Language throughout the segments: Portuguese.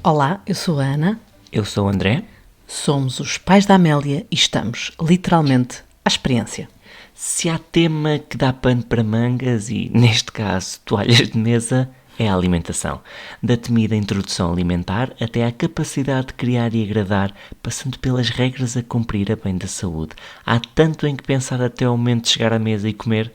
Olá, eu sou a Ana, Eu sou o André. somos os pais da Amélia e estamos, literalmente, à experiência. Se há tema que dá pano para mangas e, neste caso, toalhas de mesa, é a alimentação. Da temida introdução alimentar até à capacidade de criar e agradar, passando pelas regras a cumprir a bem da saúde. Há tanto em que pensar até ao momento de chegar à mesa e comer.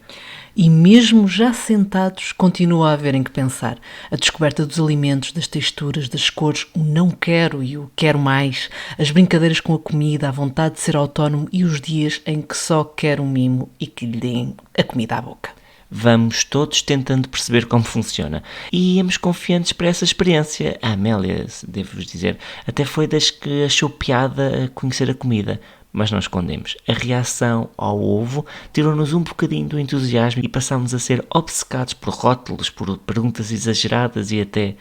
E mesmo já sentados, continua a haver em que pensar. A descoberta dos alimentos, das texturas, das cores, o não quero e o quero mais, as brincadeiras com a comida, a vontade de ser autónomo e os dias em que só quer um mimo e que lhe deem a comida à boca. Vamos todos tentando perceber como funciona e íamos confiantes para essa experiência. A Amélia, devo-vos dizer, até foi das que achou piada a conhecer a comida, mas não escondemos. A reação ao ovo tirou-nos um bocadinho do entusiasmo e passámos a ser obcecados por rótulos, por perguntas exageradas e até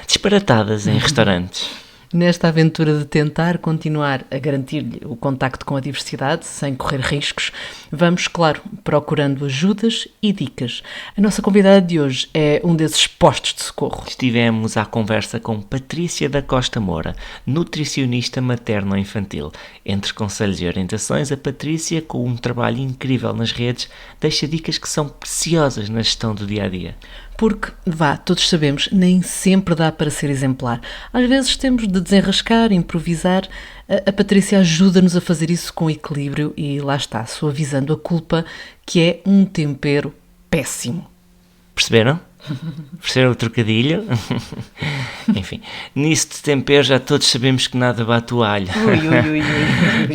disparatadas em restaurantes. Nesta aventura de tentar continuar a garantir-lhe o contacto com a diversidade, sem correr riscos, vamos, claro, procurando ajudas e dicas. A nossa convidada de hoje é um desses postos de socorro. Estivemos à conversa com Patrícia da Costa Moura, nutricionista materno-infantil. Entre conselhos e orientações, a Patrícia, com um trabalho incrível nas redes, deixa dicas que são preciosas na gestão do dia-a-dia. Porque, todos sabemos, nem sempre dá para ser exemplar. Às vezes temos de desenrascar, improvisar. A Patrícia ajuda-nos a fazer isso com equilíbrio e lá está, suavizando a culpa, que é um tempero péssimo. Perceberam? Perceberam o trocadilho? Enfim, nisso de tempero já todos sabemos que nada bate o alho.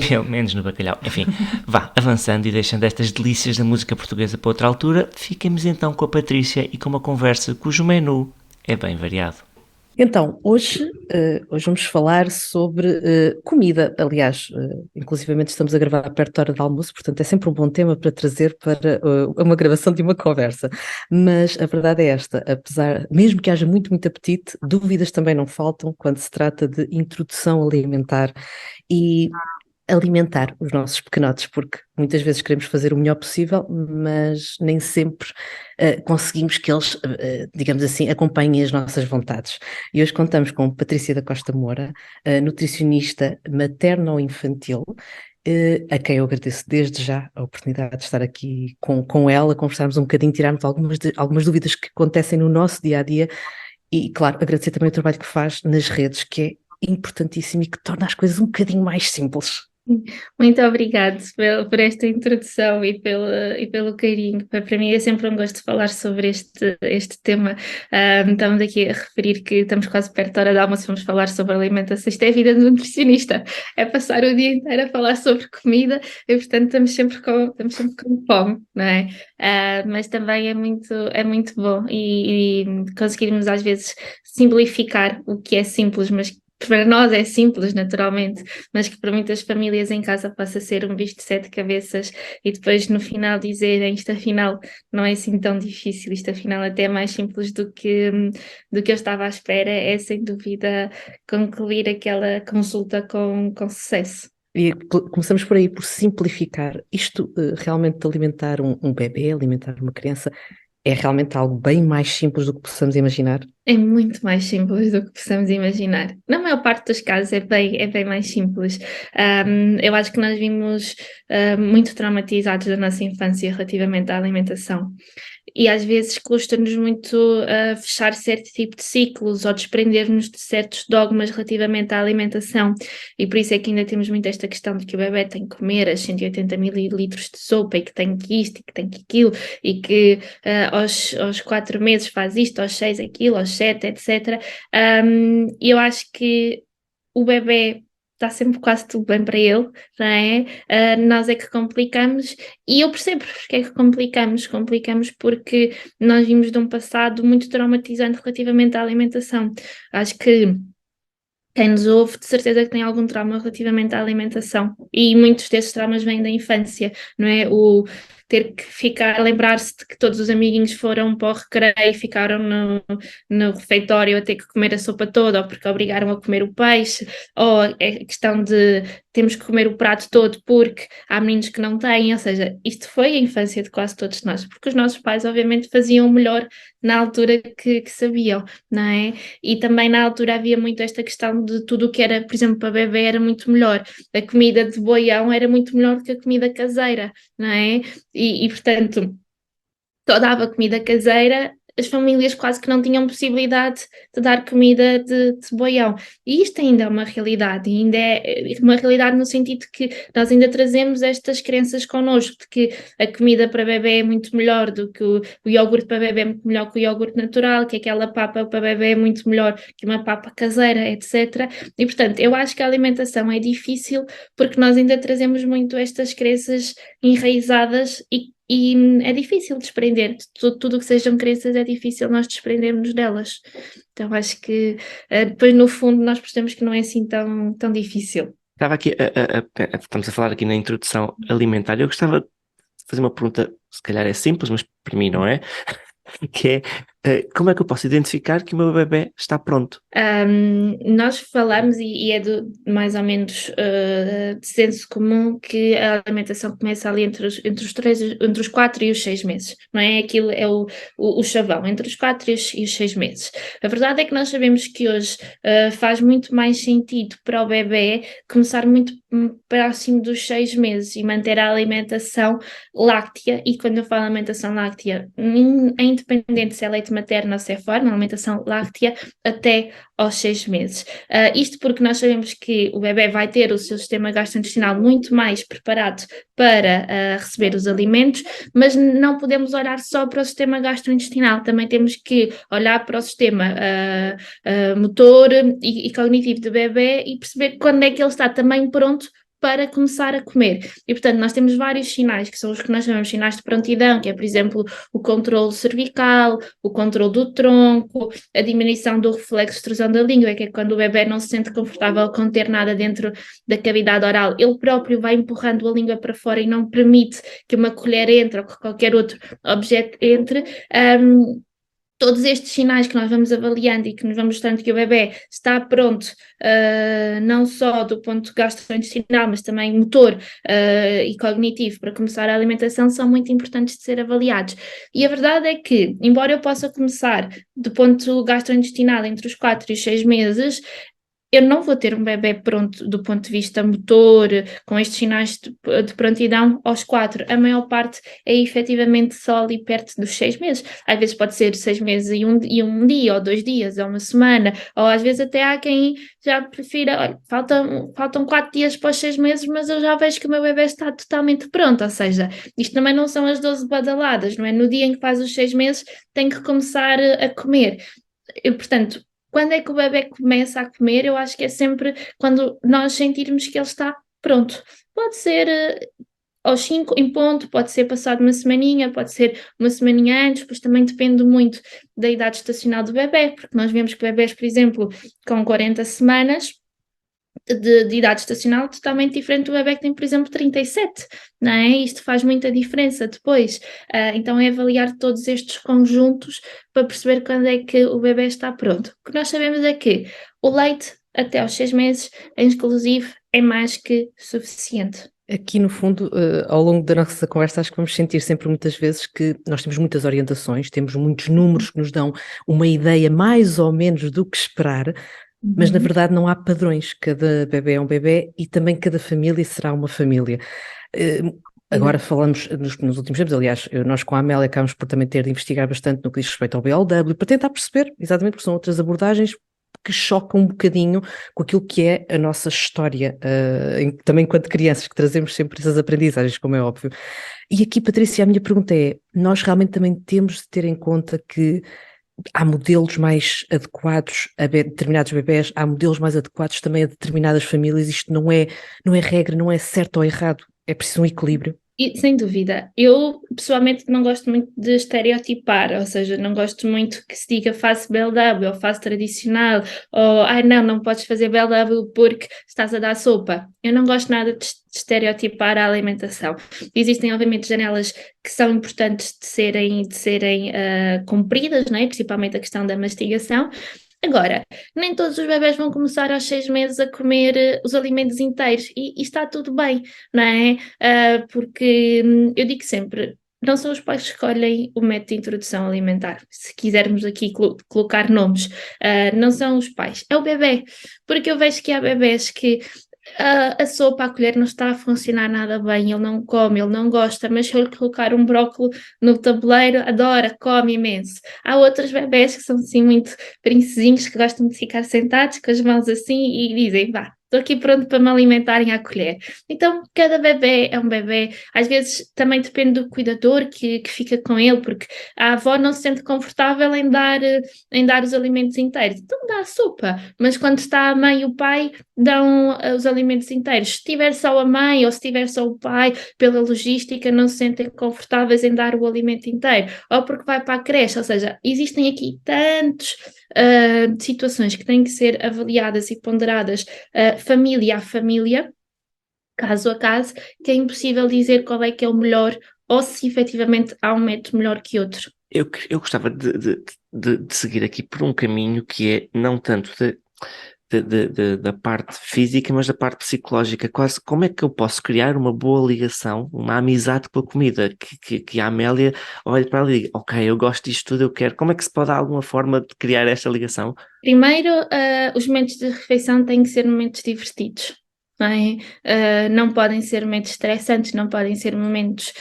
Pelo menos no bacalhau. Enfim, vá, avançando e deixando estas delícias da música portuguesa para outra altura, fiquemos então com a Patrícia e com uma conversa cujo menu é bem variado. Então, hoje vamos falar sobre comida. Aliás, inclusivamente estamos a gravar perto da hora do almoço, portanto é sempre um bom tema para trazer para uma gravação de uma conversa. Mas a verdade é esta, mesmo que haja muito, muito apetite, dúvidas também não faltam quando se trata de introdução alimentar e alimentar os nossos pequenotes, porque muitas vezes queremos fazer o melhor possível, mas nem sempre conseguimos que eles, digamos assim, acompanhem as nossas vontades. E hoje contamos com Patrícia da Costa Moura, nutricionista materno-infantil, a quem eu agradeço desde já a oportunidade de estar aqui com ela, conversarmos um bocadinho, tirarmos algumas dúvidas que acontecem no nosso dia-a-dia e, claro, agradecer também o trabalho que faz nas redes, que é importantíssimo e que torna as coisas um bocadinho mais simples. Muito obrigado por esta introdução e pelo carinho. Para mim é sempre um gosto falar sobre este tema. Estamos aqui a referir que estamos quase perto da hora de almoço, vamos falar sobre alimentação. Isto é a vida do nutricionista, é passar o dia inteiro a falar sobre comida e, portanto, estamos sempre com fome, não é? Mas também é muito bom e conseguirmos às vezes simplificar o que é simples, mas para nós é simples, naturalmente, mas que para muitas famílias em casa possa ser um bicho de sete cabeças e depois no final dizerem isto afinal não é assim tão difícil, isto afinal até é mais simples do que eu estava à espera, é sem dúvida concluir aquela consulta com sucesso. E começamos por aí, por simplificar. Isto realmente de alimentar um bebê, alimentar uma criança, é realmente algo bem mais simples do que possamos imaginar. É muito mais simples do que possamos imaginar. Na maior parte dos casos é bem mais simples. Eu acho que nós vimos muito traumatizados da nossa infância relativamente à alimentação. E às vezes custa-nos muito fechar certo tipo de ciclos ou desprender-nos de certos dogmas relativamente à alimentação. E por isso é que ainda temos muito esta questão de que o bebê tem que comer as 180 mililitros de sopa e que tem que isto e que tem que aquilo e que aos 4 meses faz isto, aos 6 aquilo, aos 7, etc. E eu acho que o bebê está sempre quase tudo bem para ele, não é? Nós é que complicamos e eu percebo porque é que complicamos porque nós vimos de um passado muito traumatizante relativamente à alimentação. Acho que quem nos ouve, de certeza que tem algum trauma relativamente à alimentação e muitos desses traumas vêm da infância, não é? ter que ficar, lembrar-se de que todos os amiguinhos foram para o recreio e ficaram no refeitório a ter que comer a sopa toda, ou porque obrigaram a comer o peixe, ou a questão de temos que comer o prato todo porque há meninos que não têm, ou seja, isto foi a infância de quase todos nós, porque os nossos pais obviamente faziam o melhor na altura que sabiam, não é? E também na altura havia muito esta questão de tudo o que era, por exemplo, para bebê era muito melhor, a comida de boião era muito melhor do que a comida caseira, não é? E portanto, só dava comida caseira, as famílias quase que não tinham possibilidade de dar comida de boião. E isto ainda é uma realidade, e ainda é uma realidade no sentido que nós ainda trazemos estas crenças connosco, de que a comida para bebê é muito melhor do que o iogurte para bebê é muito melhor que o iogurte natural, que aquela papa para bebê é muito melhor que uma papa caseira, etc. E, portanto, eu acho que a alimentação é difícil porque nós ainda trazemos muito estas crenças enraizadas e é difícil desprender tudo o que sejam crenças, é difícil nós desprendermos delas. Então acho que depois no fundo nós percebemos que não é assim tão difícil. Estava aqui, estamos a falar aqui na introdução alimentar. Eu gostava de fazer uma pergunta, se calhar é simples, mas para mim não é, que é como é que eu posso identificar que o meu bebê está pronto? Nós falamos, e é mais ou menos de senso comum, que a alimentação começa ali entre os 4 e os 6 meses, não é? Aquilo é o chavão, entre os 4 e os 6 meses. A verdade é que nós sabemos que hoje faz muito mais sentido para o bebê começar muito próximo dos 6 meses e manter a alimentação láctea, e quando eu falo alimentação láctea, é independente se é leite materno ou se é fora, alimentação láctea até aos 6 meses. Isto porque nós sabemos que o bebê vai ter o seu sistema gastrointestinal muito mais preparado para receber os alimentos, mas não podemos olhar só para o sistema gastrointestinal, também temos que olhar para o sistema motor e cognitivo do bebê e perceber quando é que ele está também pronto para começar a comer. E, portanto, nós temos vários sinais, que são os que nós chamamos de sinais de prontidão, que é, por exemplo, o controle cervical, o controle do tronco, a diminuição do reflexo de extrusão da língua, que é quando o bebê não se sente confortável com ter nada dentro da cavidade oral, ele próprio vai empurrando a língua para fora e não permite que uma colher entre ou que qualquer outro objeto entre. Todos estes sinais que nós vamos avaliando e que nos vamos mostrando que o bebê está pronto, não só do ponto gastrointestinal, mas também motor e cognitivo para começar a alimentação, são muito importantes de ser avaliados. E a verdade é que, embora eu possa começar do ponto gastrointestinal entre os 4 e os 6 meses, eu não vou ter um bebê pronto do ponto de vista motor, com estes sinais de prontidão aos 4. A maior parte é efetivamente só ali perto dos 6 meses. Às vezes pode ser 6 meses e um dia, ou 2 dias, ou uma semana, ou às vezes até há quem já prefira, olha, faltam 4 dias para os 6 meses, mas eu já vejo que o meu bebê está totalmente pronto. Ou seja, isto também não são as 12 badaladas, não é? No dia em que faz os 6 meses tem que começar a comer. Portanto, quando é que o bebê começa a comer? Eu acho que é sempre quando nós sentirmos que ele está pronto. Pode ser aos 5 em ponto, pode ser passado uma semaninha, pode ser uma semaninha antes, pois também depende muito da idade estacional do bebê, porque nós vemos que bebés, por exemplo, com 40 semanas de idade estacional totalmente diferente do bebê que tem, por exemplo, 37, não é? Isto faz muita diferença depois. Então é avaliar todos estes conjuntos para perceber quando é que o bebê está pronto. O que nós sabemos é que o leite até aos 6 meses, inclusive, é mais que suficiente. Aqui, no fundo, ao longo da nossa conversa, acho que vamos sentir sempre muitas vezes que nós temos muitas orientações, temos muitos números que nos dão uma ideia mais ou menos do que esperar, mas na verdade não há padrões. Cada bebê é um bebê e também cada família será uma família. Agora falamos nos últimos tempos, aliás, nós com a Amélia acabamos por também ter de investigar bastante no que diz respeito ao BLW, para tentar perceber, exatamente, porque são outras abordagens que chocam um bocadinho com aquilo que é a nossa história, também enquanto crianças, que trazemos sempre essas aprendizagens, como é óbvio. E aqui, Patrícia, a minha pergunta é, nós realmente também temos de ter em conta que há modelos mais adequados a determinados bebés, há modelos mais adequados também a determinadas famílias. Isto não é regra, não é certo ou errado, é preciso um equilíbrio. E, sem dúvida. Eu, pessoalmente, não gosto muito de estereotipar, ou seja, não gosto muito que se diga faço BLW ou faço tradicional, ou não, não podes fazer BLW porque estás a dar sopa. Eu não gosto nada de estereotipar a alimentação. Existem, obviamente, janelas que são importantes de serem cumpridas, não é? Principalmente a questão da mastigação. Agora, nem todos os bebés vão começar aos 6 meses a comer os alimentos inteiros e está tudo bem, não é? Porque eu digo sempre, não são os pais que escolhem o método de introdução alimentar, se quisermos aqui colocar nomes, não são os pais, é o bebê, porque eu vejo que há bebés que a sopa, a colher não está a funcionar nada bem, ele não come, ele não gosta, mas se eu lhe colocar um brócolis no tabuleiro, adora, come imenso. Há outros bebés que são assim muito princesinhos, que gostam de ficar sentados com as mãos assim e dizem, vá, estou aqui pronto para me alimentarem à colher. Então, cada bebê é um bebê. Às vezes também depende do cuidador que fica com ele, porque a avó não se sente confortável em dar os alimentos inteiros. Então dá a sopa, mas quando está a mãe e o pai, dão os alimentos inteiros. Se tiver só a mãe ou se tiver só o pai, pela logística, não se sentem confortáveis em dar o alimento inteiro, ou porque vai para a creche. Ou seja, existem aqui tantas situações que têm que ser avaliadas e ponderadas família a família, caso a caso, que é impossível dizer qual é que é o melhor ou se efetivamente há um método melhor que outro. Eu gostava de seguir aqui por um caminho que é não tanto da parte física, mas da parte psicológica. Quase como é que eu posso criar uma boa ligação, uma amizade com a comida, que a Amélia olhe para ela e diga, ok, eu gosto disto tudo, eu quero. Como é que se pode dar alguma forma de criar esta ligação? Primeiro, os momentos de refeição têm que ser momentos divertidos. Não é? Não podem ser momentos estressantes, não podem ser momentos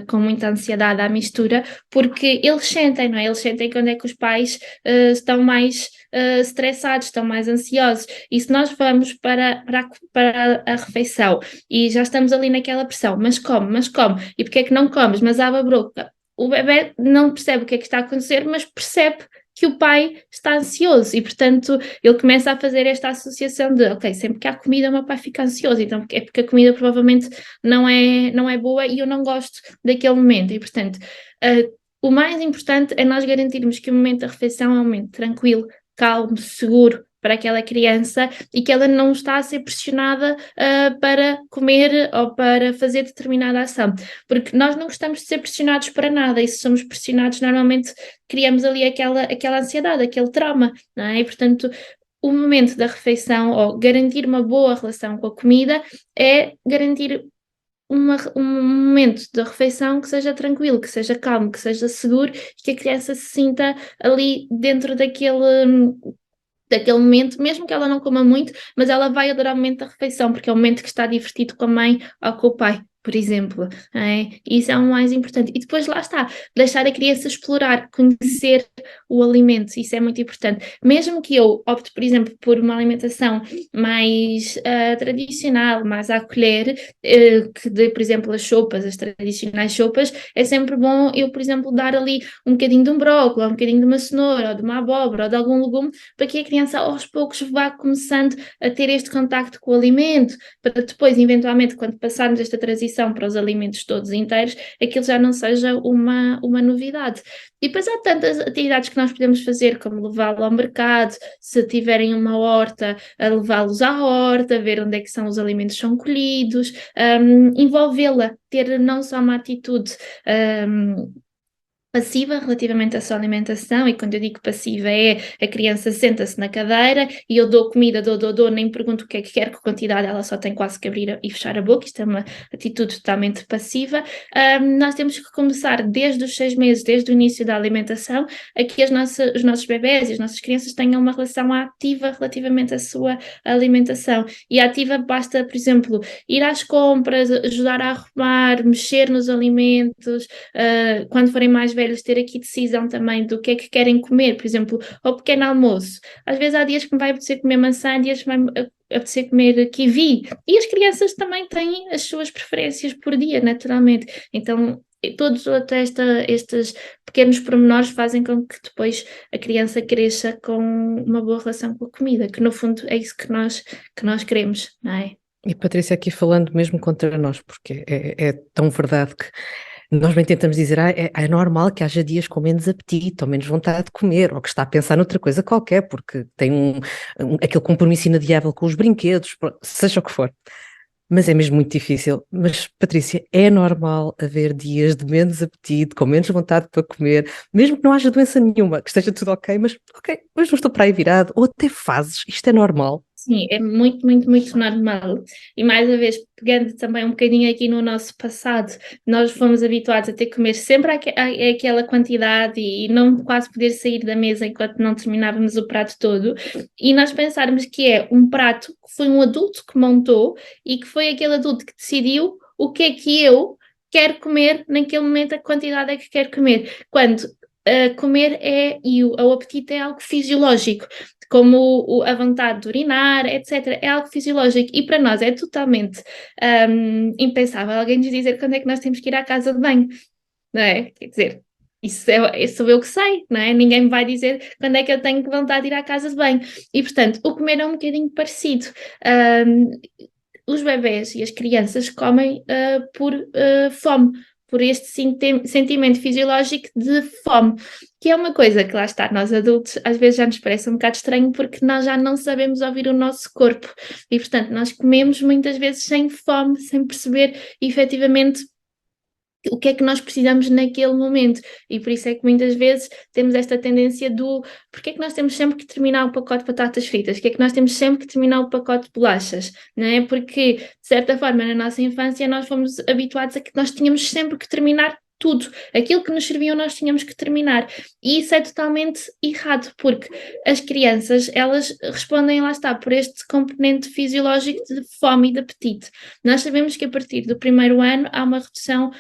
com muita ansiedade à mistura, porque eles sentem, não é? Eles sentem quando é que os pais estão mais estressados, estão mais ansiosos. E se nós vamos para a refeição e já estamos ali naquela pressão, mas come, e porque é que não comes? Mas abre a boca. O bebé não percebe o que é que está a acontecer, mas percebe que o pai está ansioso e, portanto, ele começa a fazer esta associação de, ok, sempre que há comida o meu pai fica ansioso, então é porque a comida provavelmente não é boa e eu não gosto daquele momento e, portanto, o mais importante é nós garantirmos que o momento da refeição é um momento tranquilo, calmo, seguro para aquela criança e que ela não está a ser pressionada para comer ou para fazer determinada ação, porque nós não gostamos de ser pressionados para nada e se somos pressionados normalmente criamos ali aquela ansiedade, aquele trauma, não é? E, portanto, o momento da refeição ou garantir uma boa relação com a comida é garantir um momento da refeição que seja tranquilo, que seja calmo, que seja seguro e que a criança se sinta ali dentro daquele momento, mesmo que ela não coma muito, mas ela vai adorar o momento da refeição, porque é o momento que está divertido com a mãe ou com o pai, por exemplo. Isso é o mais importante. E depois lá está, deixar a criança explorar, conhecer o alimento, isso é muito importante. Mesmo que eu opte, por exemplo, por uma alimentação mais tradicional, mais à colher, que dê, por exemplo, as sopas, as tradicionais sopas, é sempre bom eu, por exemplo, dar ali um bocadinho de um brócolis, ou um bocadinho de uma cenoura, ou de uma abóbora, ou de algum legume, para que a criança aos poucos vá começando a ter este contacto com o alimento, para depois, eventualmente, quando passarmos esta transição para os alimentos todos inteiros, aquilo já não seja uma novidade. E depois há tantas atividades que nós podemos fazer, como levá-lo ao mercado, se tiverem uma horta, a levá-los à horta, ver onde é que são os alimentos que são colhidos, envolvê-la, ter não só uma atitude passiva relativamente à sua alimentação, e quando eu digo passiva é a criança senta-se na cadeira e eu dou comida, dou, nem pergunto o que é que quer, que quantidade, ela só tem quase que abrir e fechar a boca, isto é uma atitude totalmente passiva. Nós temos que começar desde os 6 meses, desde o início da alimentação, a que os nossos bebés e as nossas crianças tenham uma relação ativa relativamente à sua alimentação, e ativa basta, por exemplo, ir às compras, ajudar a arrumar, mexer nos alimentos, quando forem mais velhos, ter aqui decisão também do que é que querem comer, por exemplo, ao pequeno almoço. Às vezes há dias que me vai apetecer comer maçã, dias que me vai apetecer comer kiwi. E as crianças também têm as suas preferências por dia, naturalmente. Então, todos até estes pequenos pormenores fazem com que depois a criança cresça com uma boa relação com a comida, que no fundo é isso que nós queremos, não é? E Patrícia, aqui falando mesmo contra nós, porque é tão verdade que nós bem tentamos dizer, é normal que haja dias com menos apetite ou menos vontade de comer, ou que está a pensar noutra coisa qualquer, porque tem aquele compromisso inadiável com os brinquedos, seja o que for. Mas é mesmo muito difícil. Mas, Patrícia, é normal haver dias de menos apetite, com menos vontade para comer, mesmo que não haja doença nenhuma, que esteja tudo ok, mas ok, hoje não estou para aí virado, ou até fases, isto é normal. Sim, é muito, muito, muito normal. E mais uma vez, pegando também um bocadinho aqui no nosso passado, nós fomos habituados a ter que comer sempre aquela quantidade e não quase poder sair da mesa enquanto não terminávamos o prato todo. E nós pensarmos que é um prato que foi um adulto que montou e que foi aquele adulto que decidiu o que é que eu quero comer naquele momento, a quantidade é que quero comer. Quando comer o apetite é algo fisiológico, como a vontade de urinar, etc. É algo fisiológico e para nós é totalmente impensável alguém nos dizer quando é que nós temos que ir à casa de banho, não é? Quer dizer, isso sou eu que sei, não é? Ninguém me vai dizer quando é que eu tenho vontade de ir à casa de banho. E, portanto, o comer é um bocadinho parecido. Um, os bebés e as crianças comem por fome, por este sentimento fisiológico de fome, que é uma coisa que lá está, nós adultos às vezes já nos parece um bocado estranho porque nós já não sabemos ouvir o nosso corpo e, portanto, nós comemos muitas vezes sem fome, sem perceber efetivamente o que é que nós precisamos naquele momento e por isso é que muitas vezes temos esta tendência do porque é que nós temos sempre que terminar o pacote de batatas fritas, porque é que nós temos sempre que terminar o pacote de bolachas, não é? Porque, de certa forma, na nossa infância nós fomos habituados a que nós tínhamos sempre que terminar tudo, aquilo que nos serviam nós tínhamos que terminar e isso é totalmente errado porque as crianças elas respondem, lá está, por este componente fisiológico de fome e de apetite. Nós sabemos que a partir do primeiro ano há uma redução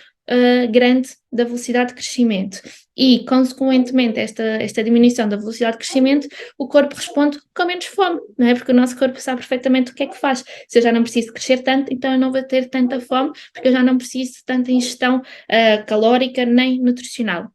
grande da velocidade de crescimento e, consequentemente, esta diminuição da velocidade de crescimento, o corpo responde com menos fome, não é? Porque o nosso corpo sabe perfeitamente o que é que faz. Se eu já não preciso crescer tanto, então eu não vou ter tanta fome, porque eu já não preciso de tanta ingestão calórica nem nutricional.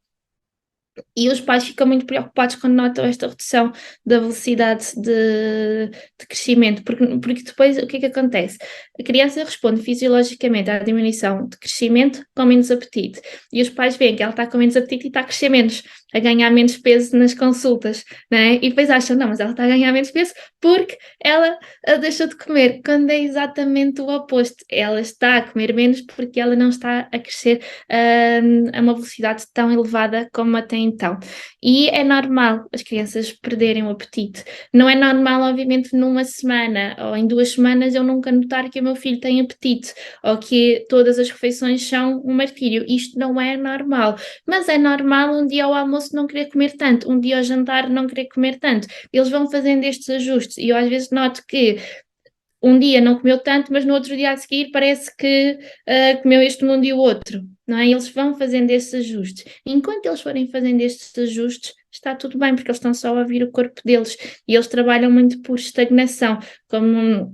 E os pais ficam muito preocupados quando notam esta redução da velocidade de crescimento, porque depois o que é que acontece? A criança responde fisiologicamente à diminuição de crescimento com menos apetite, e os pais veem que ela está com menos apetite e está a crescer menos, a ganhar menos peso nas consultas, né? E depois acham, não, mas ela está a ganhar menos peso porque ela deixou de comer, quando é exatamente o oposto, ela está a comer menos porque ela não está a crescer a uma velocidade tão elevada como até então. E é normal as crianças perderem o apetite. Não é normal, obviamente, numa semana ou em 2 semanas eu nunca notar que o meu filho tem apetite ou que todas as refeições são um martírio. Isto não é normal. Mas é normal um dia ao almoço não querer comer tanto, um dia ao jantar não querer comer tanto. Eles vão fazendo estes ajustes e eu às vezes noto que um dia não comeu tanto, mas no outro dia a seguir parece que comeu este mundo e o outro, não é? Eles vão fazendo esses ajustes. Enquanto eles forem fazendo estes ajustes, está tudo bem, porque eles estão só a ouvir o corpo deles e eles trabalham muito por estagnação, como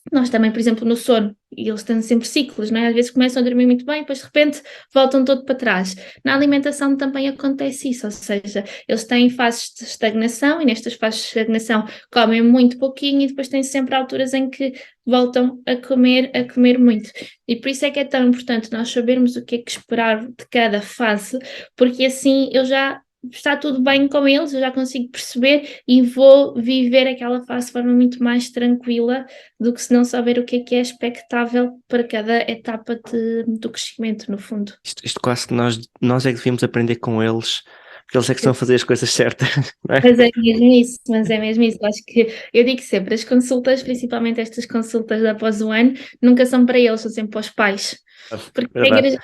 nós também, por exemplo, no sono, e eles têm sempre ciclos, não é? Às vezes começam a dormir muito bem, depois de repente voltam todo para trás. Na alimentação também acontece isso, ou seja, eles têm fases de estagnação e nestas fases de estagnação comem muito pouquinho e depois têm sempre alturas em que voltam a comer muito. E por isso é que é tão importante nós sabermos o que é que esperar de cada fase, porque assim eu já está tudo bem com eles, eu já consigo perceber e vou viver aquela fase de forma muito mais tranquila do que se não saber o que é expectável para cada etapa do crescimento, no fundo. Isto quase que nós é que devíamos aprender com eles, porque eles é que estão a fazer as coisas certas, não é? Mas é mesmo isso. Acho que eu digo sempre, as consultas, principalmente estas consultas de após o ano, nunca são para eles, são sempre para os pais. Porque, Verdade.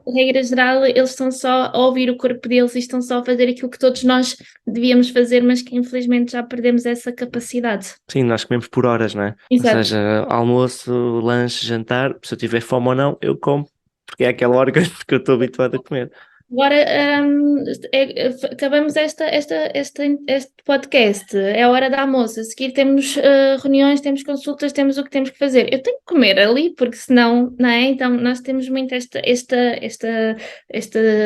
regra geral, eles estão só a ouvir o corpo deles e estão só a fazer aquilo que todos nós devíamos fazer, mas que infelizmente já perdemos essa capacidade. Sim, nós comemos por horas, não é? Ou Exato. seja, almoço, lanche, jantar, se eu tiver fome ou não, eu como, porque é aquela hora que eu estou habituado a comer. Agora acabamos este podcast, é a hora da almoço, a seguir temos reuniões, temos consultas, temos o que temos que fazer. Eu tenho que comer ali, porque senão, não é? Então nós temos muito esta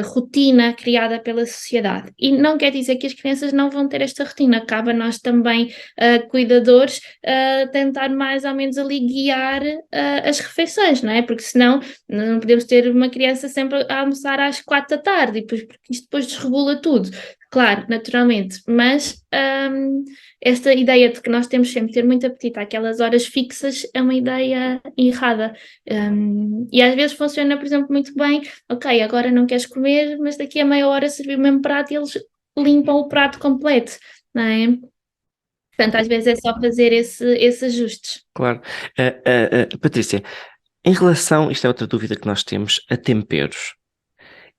rotina criada pela sociedade. E não quer dizer que as crianças não vão ter esta rotina, cabe a nós também, cuidadores, tentar mais ou menos ali guiar as refeições, não é? Porque senão não podemos ter uma criança sempre a almoçar às 4 da tarde, e depois, porque isto depois desregula tudo. Claro, naturalmente, mas esta ideia de que nós temos sempre de ter muito apetite àquelas horas fixas é uma ideia errada. E às vezes funciona, por exemplo, muito bem. Ok, agora não queres comer, mas daqui a meia hora servir o mesmo prato e eles limpam o prato completo, não é? Portanto, às vezes é só fazer esses ajustes. Claro. Patrícia, em relação, isto é outra dúvida que nós temos, a temperos.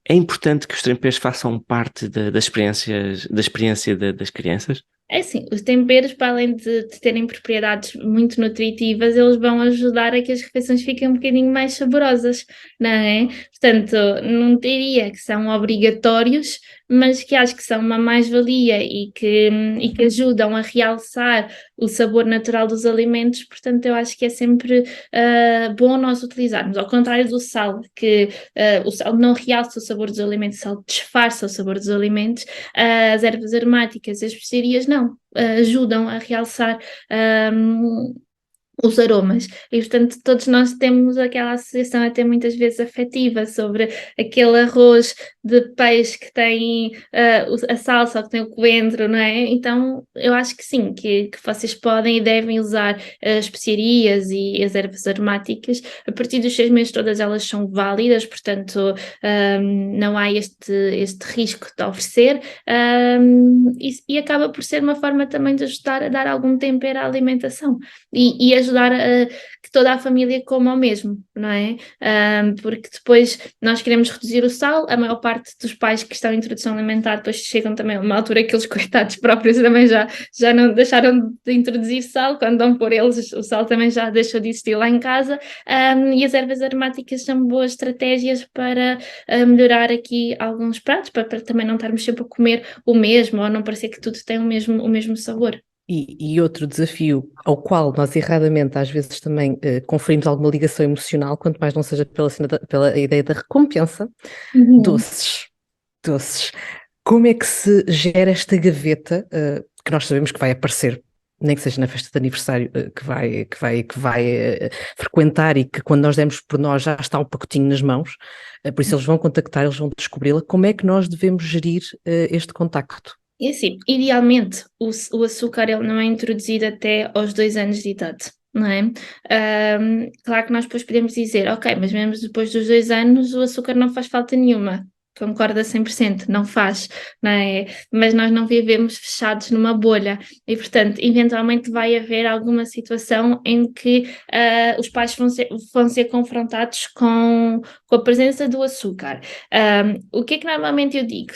É importante que os temperos façam parte da experiência das crianças? É assim, os temperos, para além de terem propriedades muito nutritivas, eles vão ajudar a que as refeições fiquem um bocadinho mais saborosas, não é? Portanto, não diria que são obrigatórios, mas que acho que são uma mais-valia e que ajudam a realçar o sabor natural dos alimentos. Portanto, eu acho que é sempre bom nós utilizarmos. Ao contrário do sal, que o sal não realça o sabor dos alimentos, o sal disfarça o sabor dos alimentos. As ervas aromáticas e as especiarias não, ajudam a realçar os aromas. E, portanto, todos nós temos aquela associação até muitas vezes afetiva sobre aquele arroz de peixe que tem a salsa ou que tem o coentro, não é? Então, eu acho que sim, que vocês podem e devem usar as especiarias e as ervas aromáticas. A partir dos 6 meses todas elas são válidas, portanto, não há este risco de oferecer, e acaba por ser uma forma também de ajudar a dar algum tempero à alimentação e ajudar a que toda a família coma o mesmo, não é? Porque depois nós queremos reduzir o sal, a maior parte dos pais que estão em introdução alimentar depois chegam também a uma altura que eles, coitados próprios, também já não deixaram de introduzir sal, quando dão por eles o sal também já deixou de existir lá em casa, e as ervas aromáticas são boas estratégias para melhorar aqui alguns pratos, para também não estarmos sempre a comer o mesmo, ou não parecer que tudo tem o mesmo sabor. E outro desafio ao qual nós erradamente às vezes também conferimos alguma ligação emocional, quanto mais não seja pela ideia da recompensa, doces. Doces. Como é que se gera esta gaveta que nós sabemos que vai aparecer, nem que seja na festa de aniversário, que vai frequentar, e que quando nós demos por nós já está um pacotinho nas mãos, por isso eles vão contactar, eles vão descobri-la. Como é que nós devemos gerir este contacto? E assim, idealmente, o açúcar ele não é introduzido até aos 2 anos de idade, não é? Claro que nós depois podemos dizer, ok, mas mesmo depois dos 2 anos o açúcar não faz falta nenhuma. Concordo a 100%, não faz, não é? Mas nós não vivemos fechados numa bolha e, portanto, eventualmente vai haver alguma situação em que os pais vão ser confrontados com a presença do açúcar. O que é que normalmente eu digo?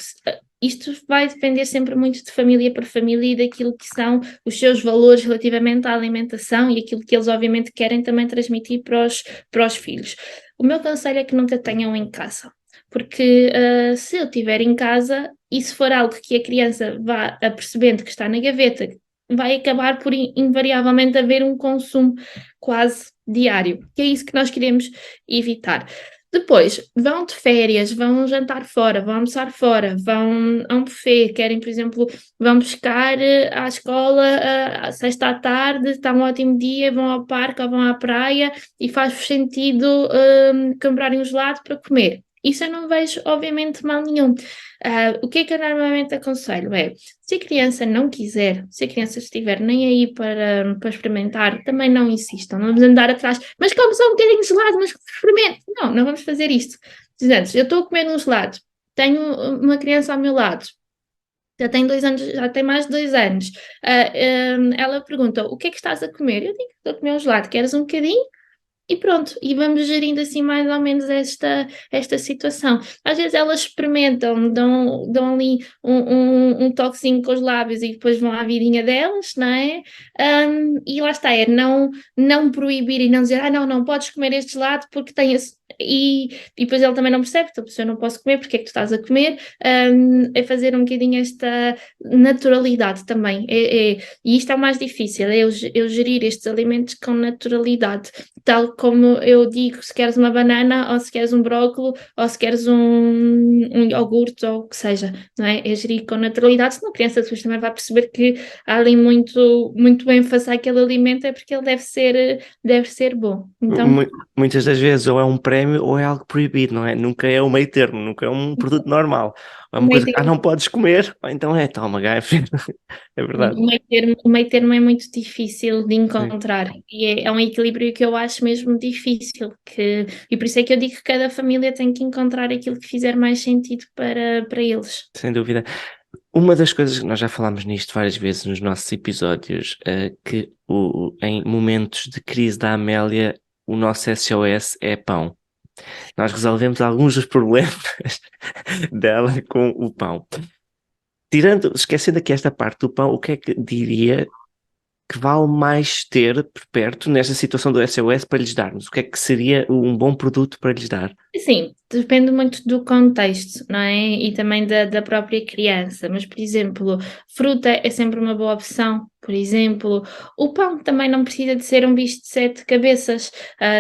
Isto vai depender sempre muito de família para família e daquilo que são os seus valores relativamente à alimentação e aquilo que eles obviamente querem também transmitir para os filhos. O meu conselho é que nunca tenham em casa, porque se eu tiver em casa e se for algo que a criança vá apercebendo que está na gaveta, vai acabar por invariavelmente haver um consumo quase diário, que é isso que nós queremos evitar. Depois, vão de férias, vão jantar fora, vão almoçar fora, vão a um buffet, querem, por exemplo, vão buscar à escola à sexta à tarde, está um ótimo dia, vão ao parque ou vão à praia e faz sentido comprarem um gelado para comer. Isso eu não vejo, obviamente, mal nenhum. O que é que eu normalmente aconselho é, se a criança não quiser, se a criança estiver nem aí para experimentar, também não insistam, não vamos andar atrás, mas come só um bocadinho de gelado, mas experimente. Não vamos fazer isto. Dizendo, eu estou a comer um gelado, tenho uma criança ao meu lado, já tem 2 anos, já tem mais de 2 anos. Ela pergunta, o que é que estás a comer? Eu digo, estou a comer um gelado, queres um bocadinho? E pronto, e vamos gerindo assim mais ou menos esta situação. Às vezes elas experimentam, dão ali um toquezinho com os lábios e depois vão à vidinha delas, não é? E lá está, é não proibir e não dizer, não podes comer este gelado porque tem e depois ele também não percebe, então se eu não posso comer, porque é que tu estás a comer? É fazer um bocadinho esta naturalidade também, e isto é o mais difícil, é eu gerir estes alimentos com naturalidade, tal como eu digo, se queres uma banana, ou se queres um brócolis, ou se queres um iogurte, ou o que seja, não é? É gerir com naturalidade, senão a criança depois também vai perceber que há ali muito ênfase àquele alimento, é porque ele deve ser bom. Então, Muitas das vezes ou é um prémio ou é algo proibido, não é? Nunca é o meio termo, nunca é um produto normal. Ou é uma meio coisa que, não podes comer, ou então toma, gafe. É verdade. o meio termo é muito difícil de Sim, encontrar e é um equilíbrio que eu acho mesmo difícil, e por isso é que eu digo que cada família tem que encontrar aquilo que fizer mais sentido para eles. sem dúvida. Uma das coisas que nós já falámos nisto várias vezes nos nossos episódios, que em momentos de crise da Amélia, o nosso SOS é pão. Nós resolvemos alguns dos problemas dela com o pão. Esquecendo aqui esta parte do pão, o que é que diria que vale mais ter por perto nesta situação do SOS para lhes darmos? O que é que seria um bom produto para lhes dar? Sim, depende muito do contexto, não é? E também da própria criança. Mas, por exemplo, fruta é sempre uma boa opção. Por exemplo, o pão também não precisa de ser um bicho de sete cabeças.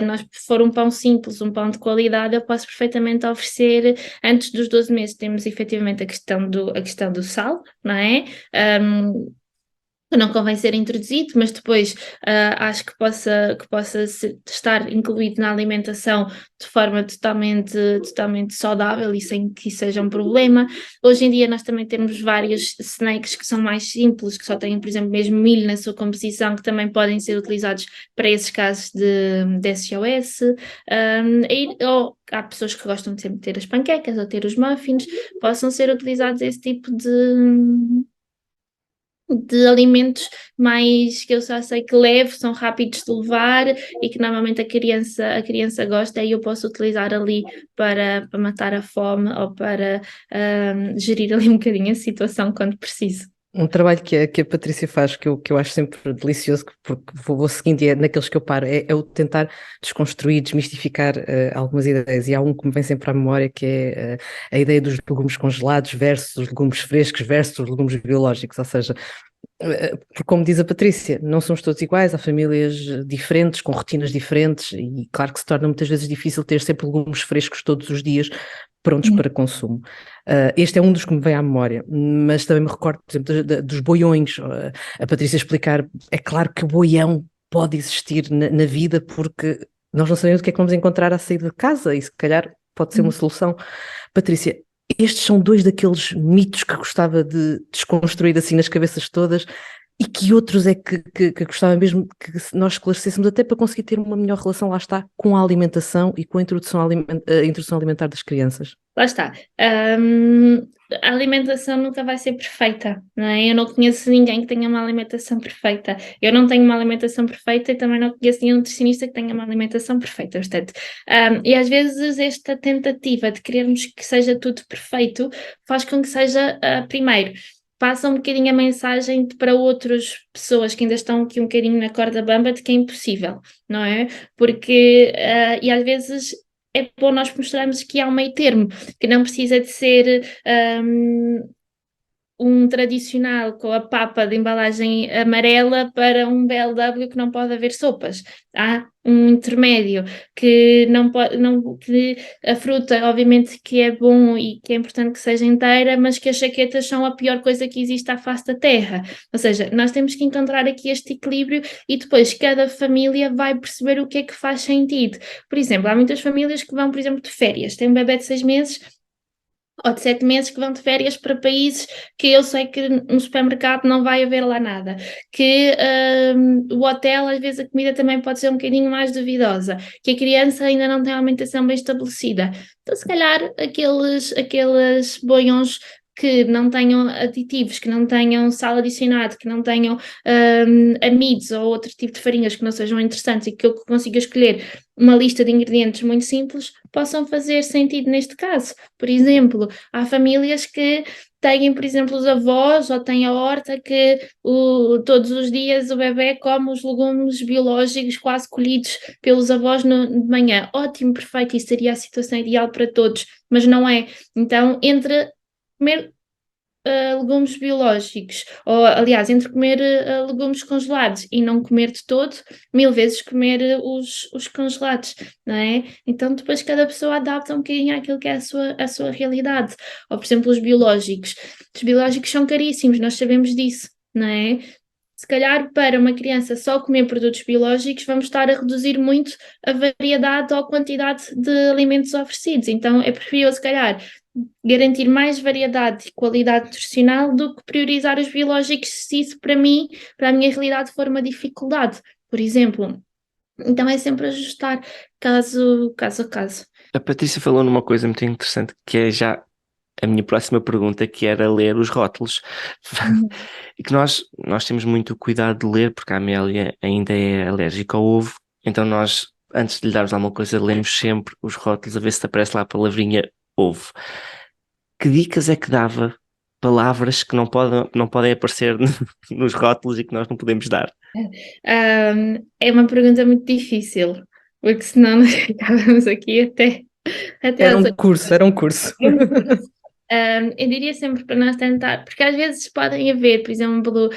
Nós, se for um pão simples, um pão de qualidade, eu posso perfeitamente oferecer, antes dos 12 meses, temos efetivamente a questão do sal, não é? Um, que não convém ser introduzido, mas depois acho que possa estar incluído na alimentação de forma totalmente saudável e sem que isso seja um problema. Hoje em dia nós também temos vários snacks que são mais simples, que só têm, por exemplo, mesmo milho na sua composição, que também podem ser utilizados para esses casos de SOS. Ou há pessoas que gostam de sempre ter as panquecas ou ter os muffins, possam ser utilizados esse tipo de alimentos mais que eu só sei que levo, são rápidos de levar e que normalmente a criança gosta e eu posso utilizar ali para matar a fome ou para gerir ali um bocadinho a situação quando preciso. Um trabalho que a Patrícia faz, que eu acho sempre delicioso, porque vou seguindo e é naqueles que eu paro, é o tentar desconstruir, desmistificar algumas ideias. E há um que me vem sempre à memória, que é a ideia dos legumes congelados versus os legumes frescos versus os legumes biológicos. Ou seja, porque como diz a Patrícia, não somos todos iguais, há famílias diferentes, com rotinas diferentes, e claro que se torna muitas vezes difícil ter sempre legumes frescos todos os dias, prontos para consumo. Este é um dos que me vem à memória, mas também me recordo, por exemplo, dos boiões. A Patrícia explicar, é claro que o boião pode existir na vida, porque nós não sabemos o que é que vamos encontrar à saída de casa, e se calhar pode ser uma solução. Patrícia, estes são dois daqueles mitos que gostava de desconstruir assim nas cabeças todas, e que outros é que gostava mesmo que nós esclarecêssemos, até para conseguir ter uma melhor relação, lá está, com a alimentação e com a introdução alimentar das crianças. Lá está. A alimentação nunca vai ser perfeita, não é? Eu não conheço ninguém que tenha uma alimentação perfeita. Eu não tenho uma alimentação perfeita e também não conheço nenhum nutricionista que tenha uma alimentação perfeita. Portanto, e às vezes esta tentativa de querermos que seja tudo perfeito faz com que seja, primeiro, passa um bocadinho a mensagem para outras pessoas que ainda estão aqui um bocadinho na corda bamba de que é impossível, não é? Porque, e às vezes é bom nós mostrarmos que há um meio termo, que não precisa de ser um tradicional com a papa de embalagem amarela para um BLW que não pode haver sopas. Há um intermédio que não pode, não, que a fruta, obviamente que é bom e que é importante que seja inteira, mas que as chaquetas são a pior coisa que existe à face da terra. Ou seja, nós temos que encontrar aqui este equilíbrio e depois cada família vai perceber o que é que faz sentido. Por exemplo, há muitas famílias que vão, por exemplo, de férias, têm um bebé de 6 meses ou de 7 meses que vão de férias para países que eu sei que no supermercado não vai haver lá nada, que o hotel, às vezes a comida também pode ser um bocadinho mais duvidosa, que a criança ainda não tem uma alimentação bem estabelecida. Então, se calhar, aqueles boiões que não tenham aditivos, que não tenham sal adicionado, que não tenham amidos ou outro tipo de farinhas que não sejam interessantes e que eu consiga escolher uma lista de ingredientes muito simples, possam fazer sentido neste caso. Por exemplo, há famílias que têm, por exemplo, os avós ou têm a horta que todos os dias o bebê come os legumes biológicos quase colhidos pelos avós de manhã. Ótimo, perfeito, isso seria a situação ideal para todos, mas não é. Então, entre comer legumes biológicos, ou aliás, entre comer legumes congelados e não comer de todo, 1000 vezes comer os congelados, não é? Então depois cada pessoa adapta um bocadinho àquilo que é a sua realidade. Ou, por exemplo, os biológicos são caríssimos, nós sabemos disso, não é? Se calhar para uma criança só comer produtos biológicos, vamos estar a reduzir muito a variedade ou a quantidade de alimentos oferecidos. Então é preferível, se calhar, garantir mais variedade e qualidade nutricional do que priorizar os biológicos, se isso para mim, para a minha realidade, for uma dificuldade, por exemplo. Então é sempre ajustar caso a caso. A Patrícia falou numa coisa muito interessante, que é já a minha próxima pergunta, que era ler os rótulos. E que nós temos muito cuidado de ler, porque a Amélia ainda é alérgica ao ovo, então nós, antes de lhe darmos alguma coisa, lemos sempre os rótulos a ver se aparece lá a palavrinha ovo. Que dicas é que dava? Palavras que não podem aparecer nos rótulos e que nós não podemos dar. É uma pergunta muito difícil, porque senão nós ficávamos aqui até Era às um curso, era um curso. Eu diria sempre para nós tentar, porque às vezes podem haver, por exemplo,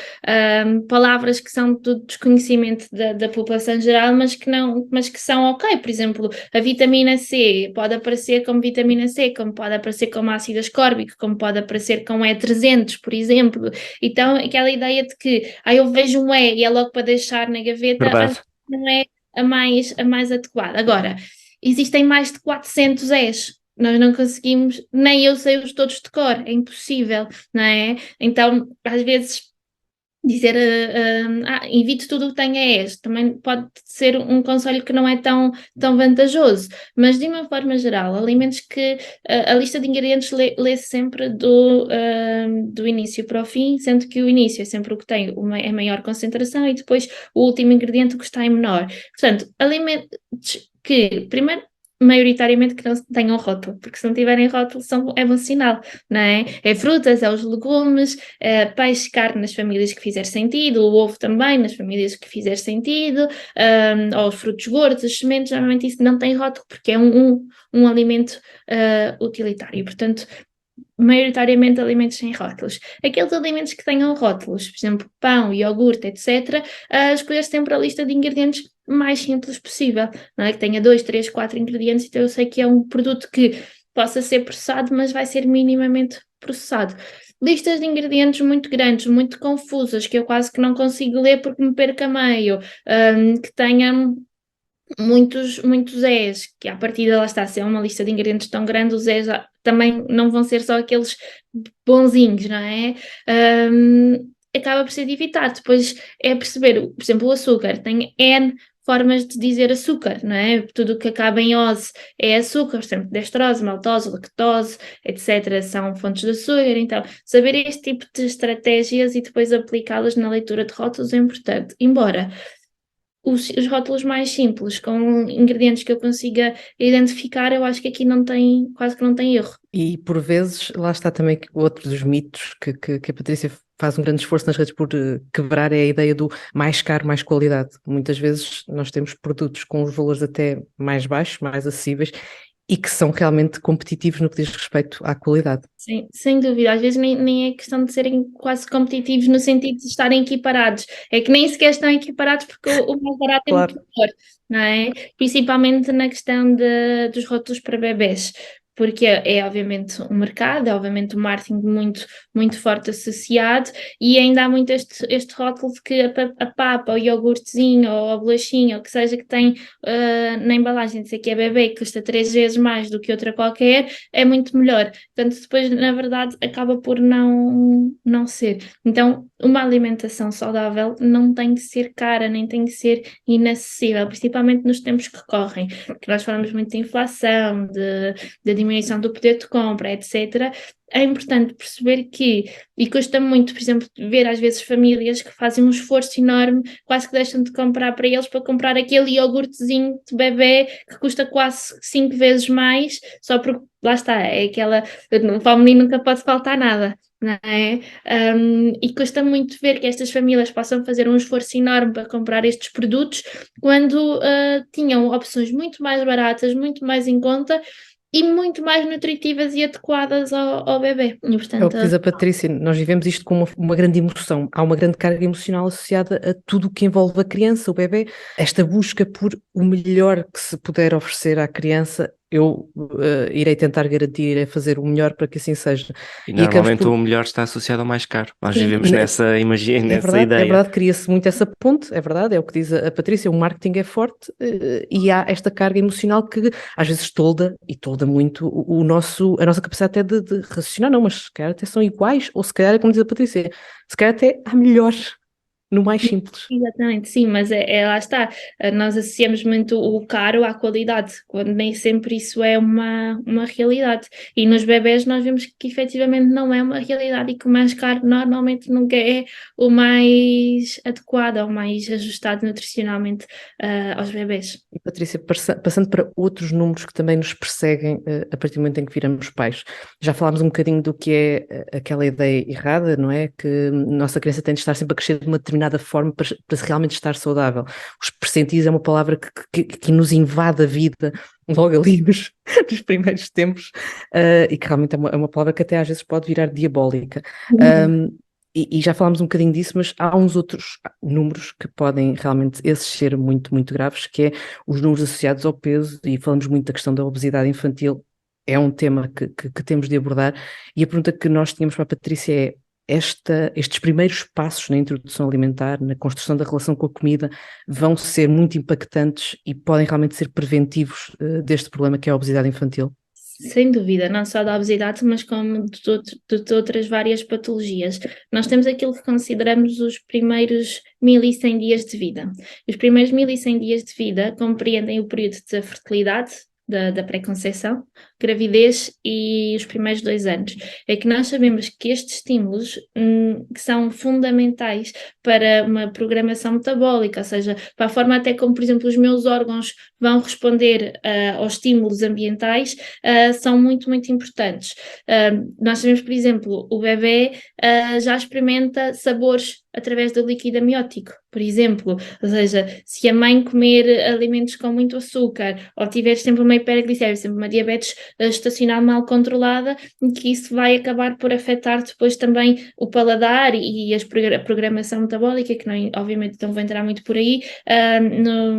palavras que são do desconhecimento da população geral, mas que são ok. Por exemplo, a vitamina C pode aparecer como vitamina C, como pode aparecer como ácido ascórbico, como pode aparecer com E300, por exemplo. Então, aquela ideia de que eu vejo um E e é logo para deixar na gaveta, às Verdade. vezes não é a mais adequada. Agora, existem mais de 400 E's. Nós não conseguimos, nem eu sei-os todos de cor, é impossível, não é? Então, às vezes, dizer evite tudo o que tenha este, também pode ser um conselho que não é tão vantajoso, mas de uma forma geral, alimentos que a lista de ingredientes lê sempre do início para o fim, sendo que o início é sempre o que tem a maior concentração e depois o último ingrediente o que está em menor. Portanto, alimentos que, primeiro, maioritariamente que não tenham rótulo, porque se não tiverem rótulo é bom sinal, não é? É frutas, é os legumes, peixe, carne nas famílias que fizer sentido, o ovo também nas famílias que fizer sentido, ou os frutos gordos, as sementes, normalmente isso não tem rótulo porque é um alimento utilitário, portanto maioritariamente alimentos sem rótulos. Aqueles alimentos que tenham rótulos, por exemplo, pão, iogurte, etc., escolher sempre a lista de ingredientes mais simples possível, não é? Que tenha 2, 3, 4 ingredientes, então eu sei que é um produto que possa ser processado, mas vai ser minimamente processado. Listas de ingredientes muito grandes, muito confusas, que eu quase que não consigo ler porque me perco a meio, que tenham muitos Zés, que à partida lá está, se é uma lista de ingredientes tão grande, os Zés também não vão ser só aqueles bonzinhos, não é? Acaba por ser de evitar. Depois é perceber, por exemplo, o açúcar tem N formas de dizer açúcar, não é? Tudo o que acaba em ose é açúcar, por exemplo, destrose, maltose, lactose, etc. são fontes de açúcar. Então, saber este tipo de estratégias e depois aplicá-las na leitura de rótulos é importante. Embora os rótulos mais simples, com ingredientes que eu consiga identificar, eu acho que aqui quase que não tem erro. E por vezes, lá está também outro dos mitos que a Patrícia faz um grande esforço nas redes por quebrar, é a ideia do mais caro, mais qualidade. Muitas vezes nós temos produtos com os valores até mais baixos, mais acessíveis, e que são realmente competitivos no que diz respeito à qualidade. Sim, sem dúvida. Às vezes nem é questão de serem quase competitivos no sentido de estarem equiparados. É que nem sequer estão equiparados porque o mais barato é muito Claro. melhor, não é? Principalmente na questão dos rótulos para bebés. Porque é obviamente um mercado, é obviamente um marketing muito forte associado e ainda há muito este rótulo de que a papa, o iogurtezinho ou a bolachinha, ou o que seja que tem na embalagem, dizer que é bebê, que custa 3 vezes mais do que outra qualquer, é muito melhor. Portanto, depois, na verdade, acaba por não ser. Então, uma alimentação saudável não tem que ser cara, nem tem que ser inacessível, principalmente nos tempos que correm, que nós falamos muito de inflação, de diminuição do poder de compra, etc. É importante perceber e custa muito, por exemplo, ver às vezes famílias que fazem um esforço enorme, quase que deixam de comprar para eles para comprar aquele iogurtezinho de bebê que custa quase 5 vezes mais, só porque, lá está, é aquela, para o menino nunca pode faltar nada. não é? E custa muito ver que estas famílias possam fazer um esforço enorme para comprar estes produtos quando tinham opções muito mais baratas, muito mais em conta e muito mais nutritivas e adequadas ao bebê. E, É o portanto, que diz a Patrícia, nós vivemos isto com uma grande emoção. Há uma grande carga emocional associada a tudo o que envolve a criança, o bebê. Esta busca por o melhor que se puder oferecer à criança, eu irei tentar garantir, irei fazer o melhor para que assim seja. E E acabamos normalmente por. o melhor está associado ao mais caro. Nós sim. vivemos nessa, imagina, nessa É ideia. verdade, cria-se muito essa ponte, é verdade, é o que diz a Patrícia, o marketing é forte e há esta carga emocional que às vezes tolda muito a nossa capacidade até de raciocinar, não, mas se calhar até são iguais, ou se calhar, como diz a Patrícia, se calhar até há melhor, no mais simples. Exatamente, sim, mas lá está. Nós associamos muito o caro à qualidade, quando nem sempre isso é uma realidade. E nos bebés nós vemos que efetivamente não é uma realidade e que o mais caro normalmente nunca é o mais adequado, ou mais ajustado nutricionalmente aos bebés. E Patrícia, passando para outros números que também nos perseguem a partir do momento em que viramos pais. Já falámos um bocadinho do que é aquela ideia errada, não é? Que a nossa criança tem de estar sempre a crescer de uma determinada forma para realmente estar saudável. Os percentis é uma palavra que nos invade a vida logo ali nos primeiros tempos e que realmente é uma palavra que até às vezes pode virar diabólica. E já falámos um bocadinho disso, mas há uns outros números que podem realmente, esses ser muito, muito graves, que é os números associados ao peso, e falamos muito da questão da obesidade infantil, é um tema que temos de abordar, e a pergunta que nós tínhamos para a Patrícia é, estes primeiros passos na introdução alimentar, na construção da relação com a comida, vão ser muito impactantes e podem realmente ser preventivos deste problema que é a obesidade infantil? Sem dúvida, não só da obesidade, mas como de outras várias patologias. Nós temos aquilo que consideramos os primeiros 1100 dias de vida. Os primeiros 1100 dias de vida compreendem o período da fertilidade, da pré-conceição, gravidez e os primeiros 2 anos. É que nós sabemos que estes estímulos que são fundamentais para uma programação metabólica, ou seja, para a forma até como, por exemplo, os meus órgãos vão responder aos estímulos ambientais, são muito, muito importantes. Nós sabemos, por exemplo, o bebê já experimenta sabores através do líquido amniótico, por exemplo, ou seja, se a mãe comer alimentos com muito açúcar ou tiver sempre uma hiperglicemia, sempre uma diabetes estacional mal controlada, que isso vai acabar por afetar depois também o paladar e a programação metabólica, que não, obviamente não vou entrar muito por aí,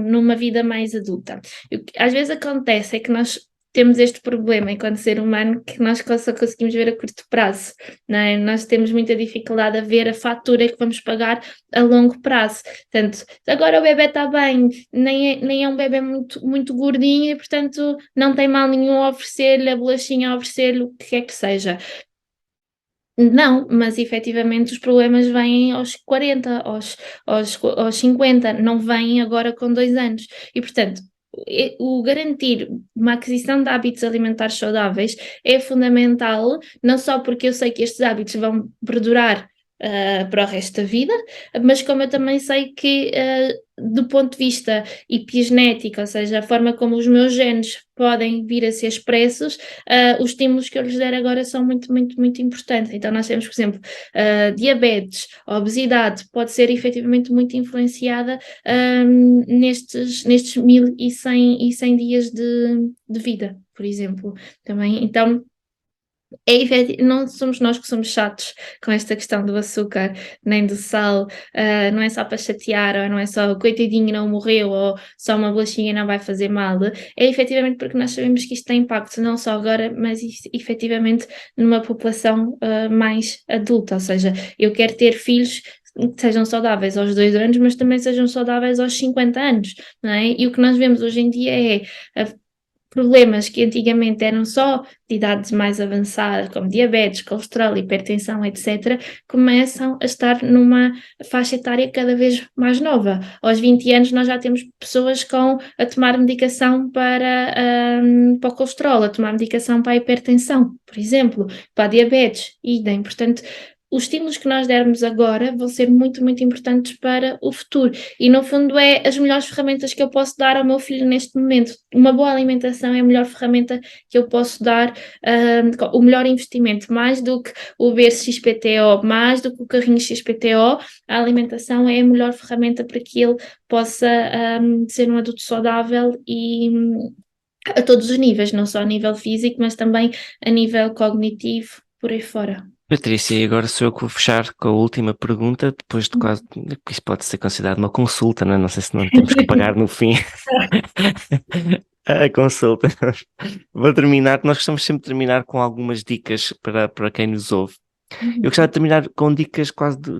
numa vida mais adulta. O que às vezes acontece é que nós temos este problema enquanto ser humano que nós só conseguimos ver a curto prazo, não é? Nós temos muita dificuldade a ver a fatura que vamos pagar a longo prazo. Portanto, agora o bebê está bem, nem é um bebê muito, muito gordinho e, portanto, não tem mal nenhum a oferecer-lhe a bolachinha, a oferecer-lhe o que quer que seja. Não, mas efetivamente os problemas vêm aos 40, aos 50, não vêm agora com 2 anos. E, portanto, o garantir uma aquisição de hábitos alimentares saudáveis é fundamental, não só porque eu sei que estes hábitos vão perdurar para o resto da vida, mas como eu também sei que do ponto de vista epigenético, ou seja, a forma como os meus genes podem vir a ser expressos, os estímulos que eu lhes der agora são muito, muito, muito importantes. Então nós temos, por exemplo, diabetes, obesidade, pode ser efetivamente muito influenciada nestes 1100 dias de vida, por exemplo. Também, então não somos nós que somos chatos com esta questão do açúcar, nem do sal, não é só para chatear, ou não é só coitadinho não morreu, ou só uma bolachinha não vai fazer mal, é efetivamente porque nós sabemos que isto tem impacto não só agora, mas efetivamente numa população mais adulta, ou seja, eu quero ter filhos que sejam saudáveis aos 2 anos, mas também sejam saudáveis aos 50 anos, não é? E o que nós vemos hoje em dia é problemas que antigamente eram só de idades mais avançadas, como diabetes, colesterol, hipertensão, etc., começam a estar numa faixa etária cada vez mais nova. Aos 20 anos nós já temos pessoas a tomar medicação para o colesterol, a tomar medicação para a hipertensão, por exemplo, para a diabetes, idem. Portanto, os estímulos que nós dermos agora vão ser muito, muito importantes para o futuro. E, no fundo, é as melhores ferramentas que eu posso dar ao meu filho neste momento. Uma boa alimentação é a melhor ferramenta que eu posso dar, o melhor investimento, mais do que o berço XPTO, mais do que o carrinho XPTO, a alimentação é a melhor ferramenta para que ele possa ser um adulto saudável e a todos os níveis, não só a nível físico, mas também a nível cognitivo, por aí fora. Patrícia, e agora sou eu que vou fechar com a última pergunta, depois de quase, isto pode ser considerado uma consulta, não é? Não sei se não temos que pagar no fim a consulta. Vou terminar, nós gostamos sempre de terminar com algumas dicas para quem nos ouve. Eu gostava de terminar com dicas quase de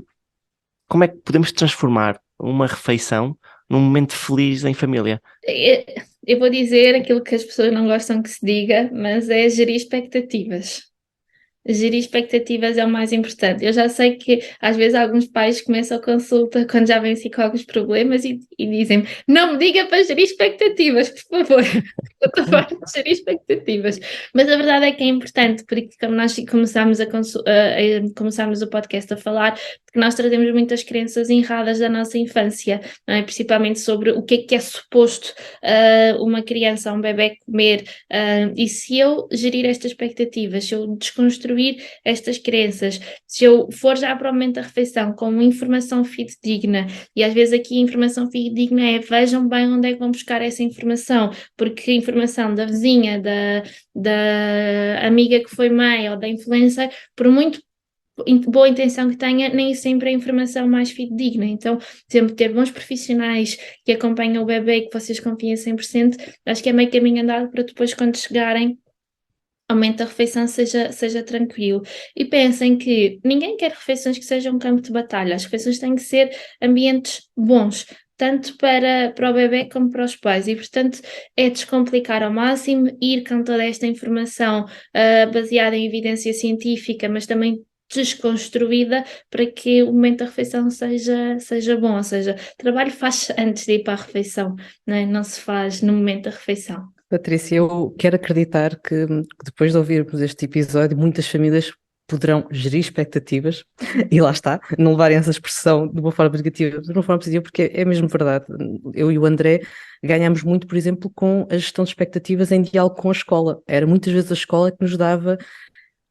como é que podemos transformar uma refeição num momento feliz em família. Eu vou dizer aquilo que as pessoas não gostam que se diga, mas é gerir expectativas. Gerir expectativas é o mais importante. Eu já sei que às vezes alguns pais começam a consulta quando já vêm assim com alguns problemas e dizem: não me diga para gerir expectativas, por favor. Eu estou farta de gerir expectativas. Mas a verdade é que é importante, porque como nós começámos o podcast a falar, porque nós trazemos muitas crenças erradas da nossa infância, não é? Principalmente sobre o que é suposto uma criança, um bebé comer, e se eu gerir estas expectativas, se eu desconstruir estas crenças, se eu for já para o momento da refeição com uma informação fidedigna, e às vezes aqui a informação fidedigna é vejam bem onde é que vão buscar essa informação, porque a informação da vizinha, da amiga que foi mãe ou da influencer, por muito boa intenção que tenha, nem sempre é a informação mais fidedigna. Então, sempre ter bons profissionais que acompanham o bebê e que vocês confiem a 100%, acho que é meio caminho andado para depois, quando chegarem ao momento da refeição, seja tranquilo. E pensem que ninguém quer refeições que sejam um campo de batalha. As refeições têm que ser ambientes bons, tanto para o bebê como para os pais, e portanto é descomplicar ao máximo, ir com toda esta informação baseada em evidência científica, mas também desconstruída, para que o momento da refeição seja bom, ou seja, o trabalho faz antes de ir para a refeição, não é? Não se faz no momento da refeição. Patrícia, eu quero acreditar que depois de ouvirmos este episódio, muitas famílias poderão gerir expectativas e lá está, não levarem essa expressão de uma forma negativa, de uma forma positiva, porque é mesmo verdade. Eu e o André ganhámos muito, por exemplo, com a gestão de expectativas em diálogo com a escola. Era muitas vezes a escola que nos dava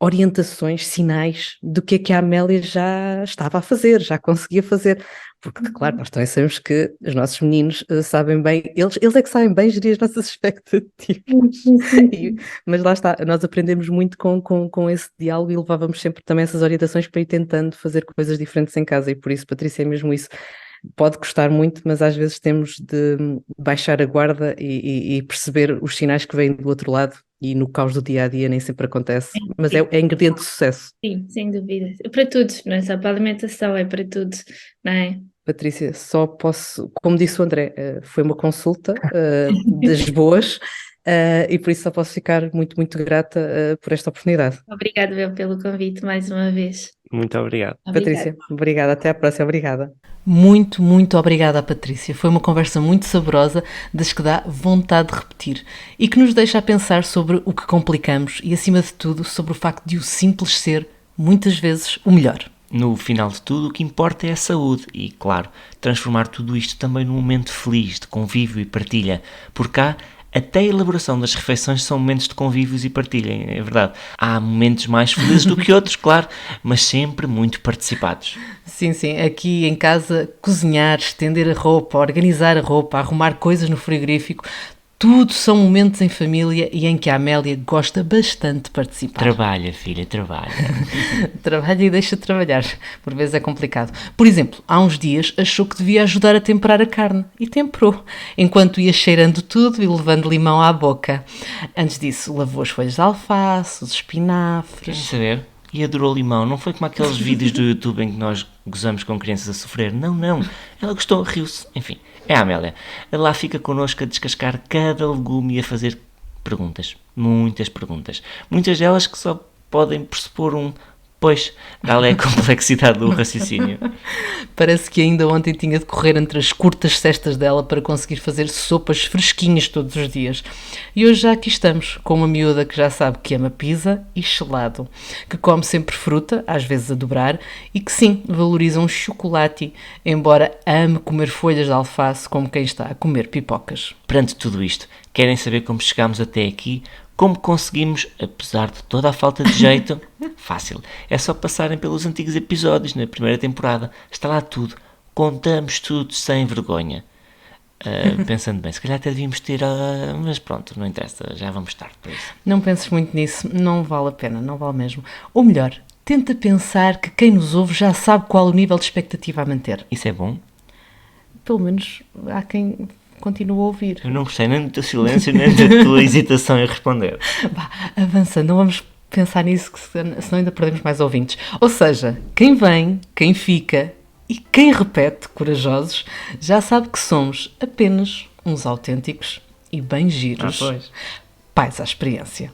orientações, sinais do que é que a Amélia já estava a fazer, já conseguia fazer. Porque, claro, nós também sabemos que os nossos meninos sabem bem, eles é que sabem bem gerir as nossas expectativas. Mas lá está, nós aprendemos muito com esse diálogo e levávamos sempre também essas orientações para ir tentando fazer coisas diferentes em casa. E por isso, Patrícia, é mesmo isso. Pode custar muito, mas às vezes temos de baixar a guarda e perceber os sinais que vêm do outro lado, e no caos do dia-a-dia nem sempre acontece, mas é ingrediente de sucesso. Sim, sem dúvida. Para tudo, não é só para a alimentação, é para tudo, não é? Patrícia, só posso, como disse o André, foi uma consulta das boas, e por isso só posso ficar muito, muito grata por esta oportunidade. Obrigada, Bel, pelo convite mais uma vez. Muito obrigado. Patrícia, obrigada. Até à próxima. Obrigada. Muito, muito obrigada à Patrícia. Foi uma conversa muito saborosa, das que dá vontade de repetir e que nos deixa a pensar sobre o que complicamos e, acima de tudo, sobre o facto de o simples ser, muitas vezes, o melhor. No final de tudo, o que importa é a saúde e, claro, transformar tudo isto também num momento feliz, de convívio e partilha. Por cá, até a elaboração das refeições são momentos de convívios e partilha, é verdade. Há momentos mais felizes do que outros, claro, mas sempre muito participados. Sim, sim. Aqui em casa, cozinhar, estender a roupa, organizar a roupa, arrumar coisas no frigorífico, tudo são momentos em família e em que a Amélia gosta bastante de participar. Trabalha, filha, trabalha. Trabalha e deixa de trabalhar. Por vezes é complicado. Por exemplo, há uns dias achou que devia ajudar a temperar a carne e temperou, enquanto ia cheirando tudo e levando limão à boca. Antes disso, lavou as folhas de alface, os espinafres. Queres saber? E adorou limão. Não foi como aqueles vídeos do YouTube em que nós gozamos com crianças a sofrer. Não, não. Ela gostou, riu-se. Enfim, é a Amélia. Ela lá fica connosco a descascar cada legume e a fazer perguntas. Muitas perguntas. Muitas delas que só podem pressupor um Pois, dá-lhe a complexidade do raciocínio. Parece que ainda ontem tinha de correr entre as curtas cestas dela para conseguir fazer sopas fresquinhas todos os dias. E hoje já aqui estamos, com uma miúda que já sabe que ama pizza e gelado, que come sempre fruta, às vezes a dobrar, e que sim, valoriza um chocolate, embora ame comer folhas de alface como quem está a comer pipocas. Perante tudo isto, querem saber como chegámos até aqui? Como conseguimos, apesar de toda a falta de jeito? Fácil. É só passarem pelos antigos episódios na primeira temporada. Está lá tudo. Contamos tudo sem vergonha. Pensando bem, se calhar até devíamos ter... mas pronto, não interessa. Já vamos tarde para isso. Não penses muito nisso. Não vale a pena. Não vale mesmo. Ou melhor, tenta pensar que quem nos ouve já sabe qual o nível de expectativa a manter. Isso é bom? Pelo menos há quem continua a ouvir. Eu não gostei nem do teu silêncio, nem da tua hesitação em responder. Bah, avançando, não vamos pensar nisso, que senão ainda perdemos mais ouvintes. Ou seja, quem vem, quem fica e quem repete, corajosos, já sabe que somos apenas uns autênticos e bem giros pais à experiência.